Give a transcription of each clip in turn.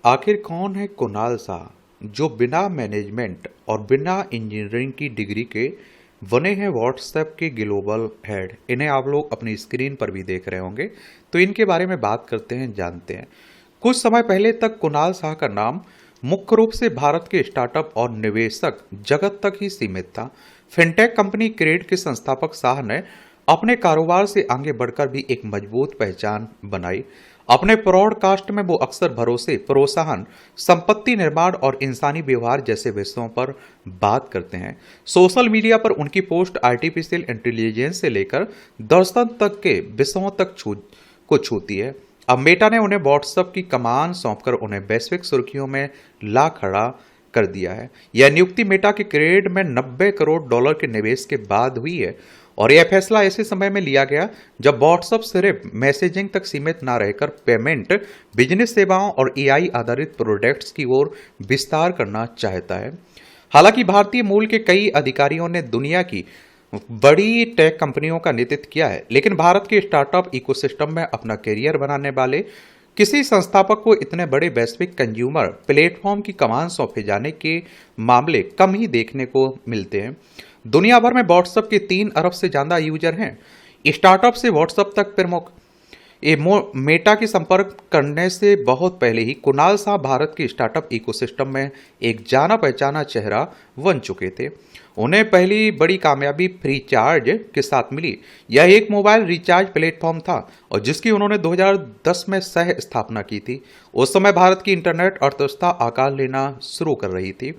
आखिर कौन है कुणाल शाह, जो बिना मैनेजमेंट और बिना इंजीनियरिंग की डिग्री के बने हैं व्हाट्सएप के ग्लोबल हेड। इन्हें आप लोग अपनी स्क्रीन पर भी देख रहे होंगे, तो इनके बारे में बात करते हैं, जानते हैं। कुछ समय पहले तक कुणाल शाह का नाम मुख्य रूप से भारत के स्टार्टअप और निवेशक जगत तक ही सीमित था। फिनटेक कंपनी क्रेड के संस्थापक शाह ने अपने कारोबार से आगे बढ़कर भी एक मजबूत पहचान बनाई। अपने पॉडकास्ट में वो अक्सर भरोसे, प्रोत्साहन, संपत्ति निर्माण और इंसानी व्यवहार जैसे विषयों पर बात करते हैं। सोशल मीडिया पर उनकी पोस्ट आर्टिफिशियल इंटेलिजेंस से लेकर दर्शन तक के विषयों तक छूती है। अब मेटा ने उन्हें व्हाट्सएप की कमान सौंपकर उन्हें वैश्विक सुर्खियों में ला खड़ा कर दिया है। यह नियुक्ति मेटा के क्रेड में $90 करोड़ के निवेश के बाद हुई है, और यह फैसला ऐसे समय में लिया गया जब व्हाट्सएप सिर्फ मैसेजिंग तक सीमित न रहकर पेमेंट, बिजनेस सेवाओं और एआई आधारित प्रोडक्ट्स की ओर विस्तार करना चाहता है। हालांकि भारतीय मूल के कई अधिकारियों ने दुनिया की बड़ी टेक कंपनियों का नेतृत्व किया है, लेकिन भारत के स्टार्टअप इकोसिस्टम में अपना करियर बनाने वाले किसी संस्थापक को इतने बड़े वैश्विक कंज्यूमर प्लेटफॉर्म की कमान सौंपे जाने के मामले कम ही देखने को मिलते हैं। दुनिया भर में व्हाट्सएप के 3 अरब से ज्यादा यूजर हैं। स्टार्टअप से व्हाट्सएप तक प्रमुख मेटा के संपर्क करने से बहुत पहले ही कुणाल शाह भारत के स्टार्टअप इकोसिस्टम में एक जाना पहचाना चेहरा बन चुके थे। उन्हें पहली बड़ी कामयाबी फ्रीचार्ज के साथ मिली। यह एक मोबाइल रिचार्ज प्लेटफॉर्म था और जिसकी उन्होंने 2010 में सह स्थापना की थी। उस समय भारत की इंटरनेट अर्थव्यवस्था आकार लेना शुरू कर रही थी।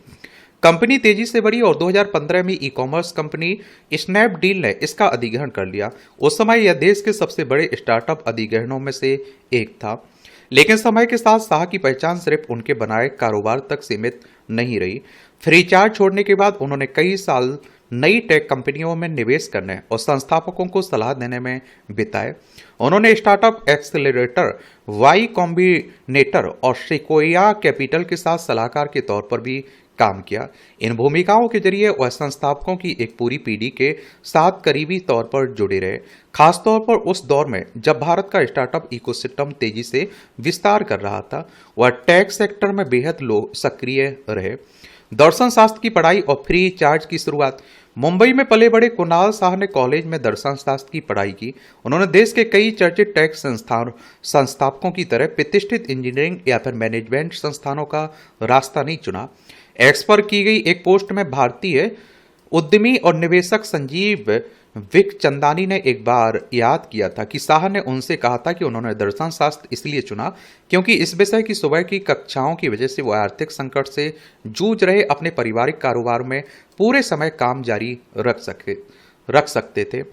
कंपनी तेजी से बढ़ी और 2015 में ई कॉमर्स कंपनी स्नैपडील ने इसका अधिग्रहण कर लिया। उस समय यह देश के सबसे बड़े स्टार्टअप अधिग्रहणों में से एक था। लेकिन समय के साथ शाह की पहचान सिर्फ उनके बनाए कारोबार तक सीमित नहीं रही। फ्रीचार्ज छोड़ने के बाद उन्होंने कई साल नई टेक कंपनियों में निवेश करने और संस्थापकों को सलाह देने में बिताए। उन्होंने स्टार्टअप एक्सेलरेटर, वाई कॉम्बिनेटर और सिक्वोया कैपिटल के साथ सलाहकार के तौर पर भी काम किया। इन भूमिकाओं के जरिए वह संस्थापकों की एक पूरी पीढ़ी के साथ करीबी तौर पर जुड़े रहे, खासतौर पर उस दौर में जब भारत का स्टार्टअप इकोसिस्टम तेजी से विस्तार कर रहा था। वह टेक सेक्टर में बेहद सक्रिय रहे। दर्शन शास्त्र की पढ़ाई और फ्री चार्ज की शुरुआत। मुंबई में पले बड़े कुणाल शाह ने कॉलेज में दर्शन शास्त्र की पढ़ाई की। उन्होंने देश के कई चर्चित टेक संस्थापकों की तरह प्रतिष्ठित इंजीनियरिंग या फिर मैनेजमेंट संस्थानों का रास्ता नहीं चुना। एक्स पर की गई एक पोस्ट में भारतीय उद्यमी और निवेशक संजीव विकचंदानी ने एक बार याद किया था कि शाह ने उनसे कहा था कि उन्होंने दर्शन शास्त्र इसलिए चुना क्योंकि इस विषय की सुबह की कक्षाओं की वजह से वो आर्थिक संकट से जूझ रहे अपने पारिवारिक कारोबार में पूरे समय काम जारी रख सकते थे।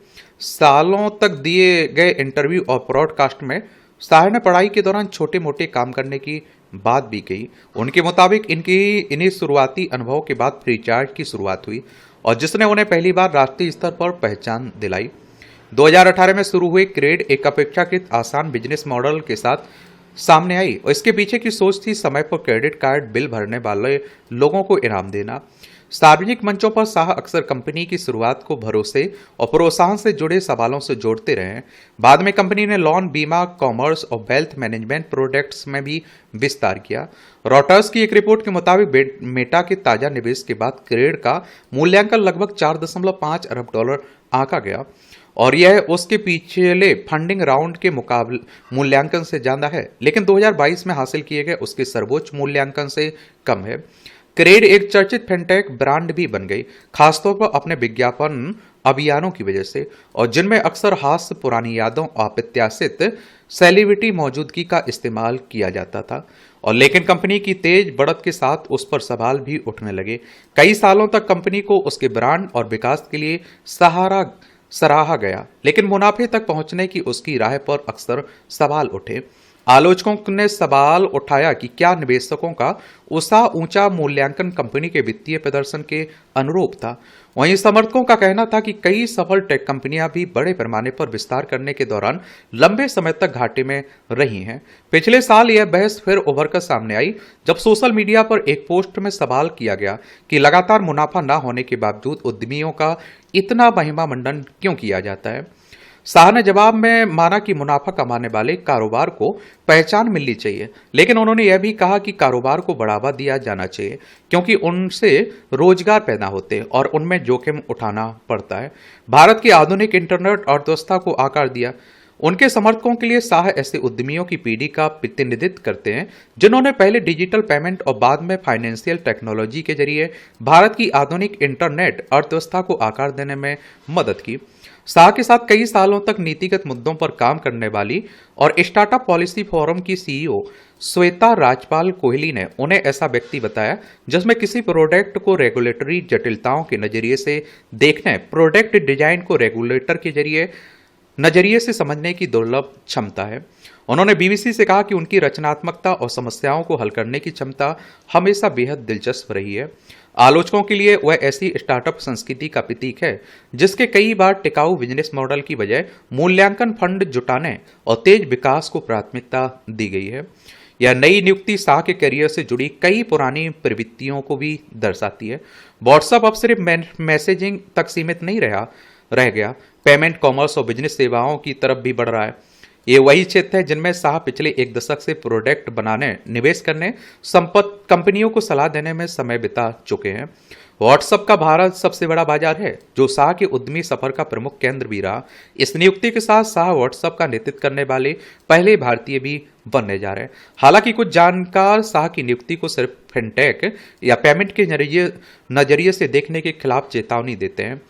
सालों तक दिए गए इंटरव्यू और ब्रॉडकास्ट में शाह ने पढ़ाई के दौरान छोटे मोटे काम करने की बात भी कही। उनके मुताबिक इन्हीं शुरुआती अनुभव के बाद फ्रीचार्ज की शुरुआत हुई और जिसने उन्हें पहली बार राष्ट्रीय स्तर पर पहचान दिलाई। 2018 में शुरू हुए क्रेड एक अपेक्षाकृत आसान बिजनेस मॉडल के साथ सामने आई और इसके पीछे की सोच थी समय पर क्रेडिट कार्ड बिल भरने वाले लोगों को इनाम देना। सार्वजनिक मंचों पर शाह अक्सर कंपनी की शुरुआत को भरोसे और प्रोत्साहन से जुड़े सवालों से जोड़ते रहे। बाद में कंपनी ने लोन, बीमा, कॉमर्स और वेल्थ मैनेजमेंट प्रोडक्ट्स में भी विस्तार किया। रॉयटर्स की एक रिपोर्ट के मुताबिक मेटा के ताजा निवेश के बाद क्रेड का मूल्यांकन लगभग $4.5 अरब आंका गया और यह उसके पिछले फंडिंग राउंड के मुकाबले मूल्यांकन से ज्यादा है, लेकिन 2022 में हासिल किए गए उसके सर्वोच्च मूल्यांकन से कम है। क्रेड एक चर्चित फिनटेक ब्रांड भी बन गई, खासतौर पर अपने विज्ञापन अभियानों की वजह से, और जिनमें अक्सर हास्य, पुरानी यादों, अप्रत्याशित सेलिब्रिटी मौजूदगी का इस्तेमाल किया जाता था। और लेकिन कंपनी की तेज बढ़त के साथ उस पर सवाल भी उठने लगे। कई सालों तक कंपनी को उसके ब्रांड और विकास के लिए सराहा गया, लेकिन मुनाफे तक पहुंचने की उसकी राह पर अक्सर सवाल उठे। आलोचकों ने सवाल उठाया कि क्या निवेशकों का ऊंचा मूल्यांकन कंपनी के वित्तीय प्रदर्शन के अनुरूप था। वहीं समर्थकों का कहना था कि कई सफल टेक कंपनियां भी बड़े पैमाने पर विस्तार करने के दौरान लंबे समय तक घाटे में रही हैं। पिछले साल यह बहस फिर उभरकर सामने आई जब सोशल मीडिया पर एक पोस्ट में सवाल किया गया कि लगातार मुनाफा न होने के बावजूद उद्यमियों का इतना महिमा मंडन क्यों किया जाता है। शाह ने जवाब में माना कि मुनाफा कमाने वाले कारोबार को पहचान मिलनी चाहिए, लेकिन उन्होंने यह भी कहा कि कारोबार को बढ़ावा दिया जाना चाहिए क्योंकि उनसे रोजगार पैदा होते हैं और उनमें जोखिम उठाना पड़ता है। भारत की आधुनिक इंटरनेट अर्थव्यवस्था को आकार दिया। उनके समर्थकों के लिए शाह ऐसे उद्यमियों की पीढ़ी का प्रतिनिधित्व करते हैं जिन्होंने पहले डिजिटल पेमेंट और बाद में फाइनेंशियल टेक्नोलॉजी के जरिए भारत की आधुनिक इंटरनेट अर्थव्यवस्था को आकार देने में मदद की। शाह के साथ कई सालों तक नीतिगत मुद्दों पर काम करने वाली और स्टार्टअप पॉलिसी फोरम की सीईओ श्वेता राजपाल कोहली ने उन्हें ऐसा व्यक्ति बताया जिसमें किसी प्रोडक्ट को रेगुलेटरी जटिलताओं के नजरिए से देखने, प्रोडक्ट डिजाइन को रेगुलेटर के नजरिए से समझने की दुर्लभ क्षमता है। उन्होंने बीबीसी से कहा कि उनकी रचनात्मकता और समस्याओं को हल करने की क्षमता हमेशा बेहद दिलचस्प रही है। आलोचकों के लिए वह ऐसी स्टार्टअप संस्कृति का प्रतीक है जिसके कई बार टिकाऊ बिजनेस मॉडल की बजाय मूल्यांकन फंड जुटाने और तेज विकास को प्राथमिकता दी गई है। यह नई नियुक्ति शाह के करियर से जुड़ी कई पुरानी प्रवृत्तियों को भी दर्शाती है। व्हाट्सएप अब सिर्फ मैसेजिंग तक सीमित नहीं रह गया, पेमेंट, कॉमर्स और बिजनेस सेवाओं की तरफ भी बढ़ रहा है। ये वही क्षेत्र है जिनमें शाह पिछले एक दशक से प्रोडक्ट बनाने, निवेश करने, कंपनियों को सलाह देने में समय बिता चुके हैं। व्हाट्सएप का भारत सबसे बड़ा बाजार है जो शाह के उद्यमी सफर का प्रमुख केंद्र भी रहा। इस नियुक्ति के साथ शाह व्हाट्सएप का नेतृत्व करने वाले पहले भारतीय भी बनने जा रहे हैं। हालांकि कुछ जानकार शाह की नियुक्ति को सिर्फ फिनटेक या पेमेंट के नजरिए से देखने के खिलाफ चेतावनी देते हैं।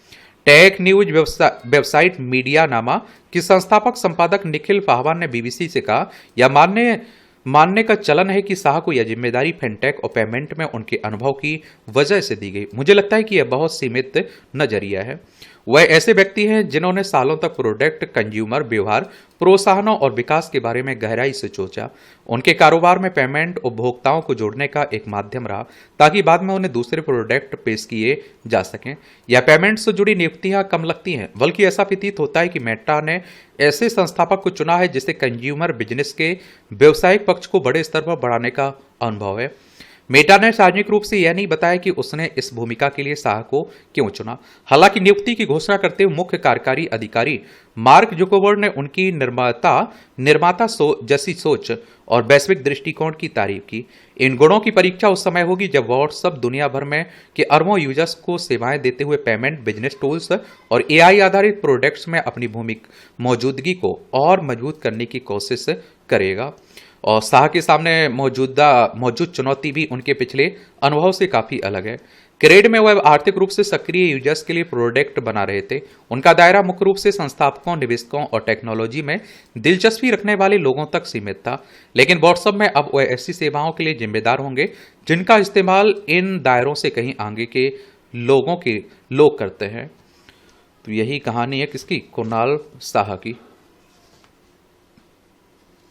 टेक न्यूज वेबसाइट मीडियानामा की संस्थापक संपादक निखिल पाहवान ने बीबीसी से कहा, यह मानने का चलन है कि शाह को यह जिम्मेदारी फिनटेक और पेमेंट में उनके अनुभव की वजह से दी गई। मुझे लगता है कि यह बहुत सीमित नजरिया है। वह ऐसे व्यक्ति हैं जिन्होंने सालों तक प्रोडक्ट, कंज्यूमर व्यवहार, प्रोत्साहनों और विकास के बारे में गहराई से सोचा। उनके कारोबार में पेमेंट उपभोक्ताओं को जोड़ने का एक माध्यम रहा ताकि बाद में उन्हें दूसरे प्रोडक्ट पेश किए जा सकें। यह पेमेंट से जुड़ी नियुक्तियां कम लगती हैं, बल्कि ऐसा प्रतीत होता है कि मेटा ने ऐसे संस्थापक को चुना है जिसे कंज्यूमर बिजनेस के व्यावसायिक पक्ष को बड़े स्तर पर बढ़ाने का अनुभव है। मेटा ने सार्वजनिक रूप से यह नहीं बताया कि उसने इस भूमिका के लिए शाह को क्यों चुना। हालांकि नियुक्ति की घोषणा करते हुए मुख्य कार्यकारी अधिकारी मार्क जुकरबर्ग ने उनकी निर्माता जैसी सोच और वैश्विक दृष्टिकोण की तारीफ की। इन गुणों की परीक्षा उस समय होगी जब व्हाट्सएप दुनिया भर में के अरबों यूजर्स को सेवाएं देते हुए पेमेंट, बिजनेस टूल्स और एआई आधारित प्रोडक्ट्स में अपनी मौजूदगी को और मजबूत करने की कोशिश करेगा। और शाह के सामने मौजूद चुनौती भी उनके पिछले अनुभव से काफी अलग है। क्रेड में वह आर्थिक रूप से सक्रिय यूजर्स के लिए प्रोडक्ट बना रहे थे। उनका दायरा मुख्य रूप से संस्थापकों, निवेशकों और टेक्नोलॉजी में दिलचस्पी रखने वाले लोगों तक सीमित था। लेकिन व्हाट्सएप में अब वह ऐसी सेवाओं के लिए जिम्मेदार होंगे जिनका इस्तेमाल इन दायरों से कहीं आगे के लोग करते हैं। तो यही कहानी है किसकी? कुणाल शाह की।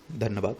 धन्यवाद।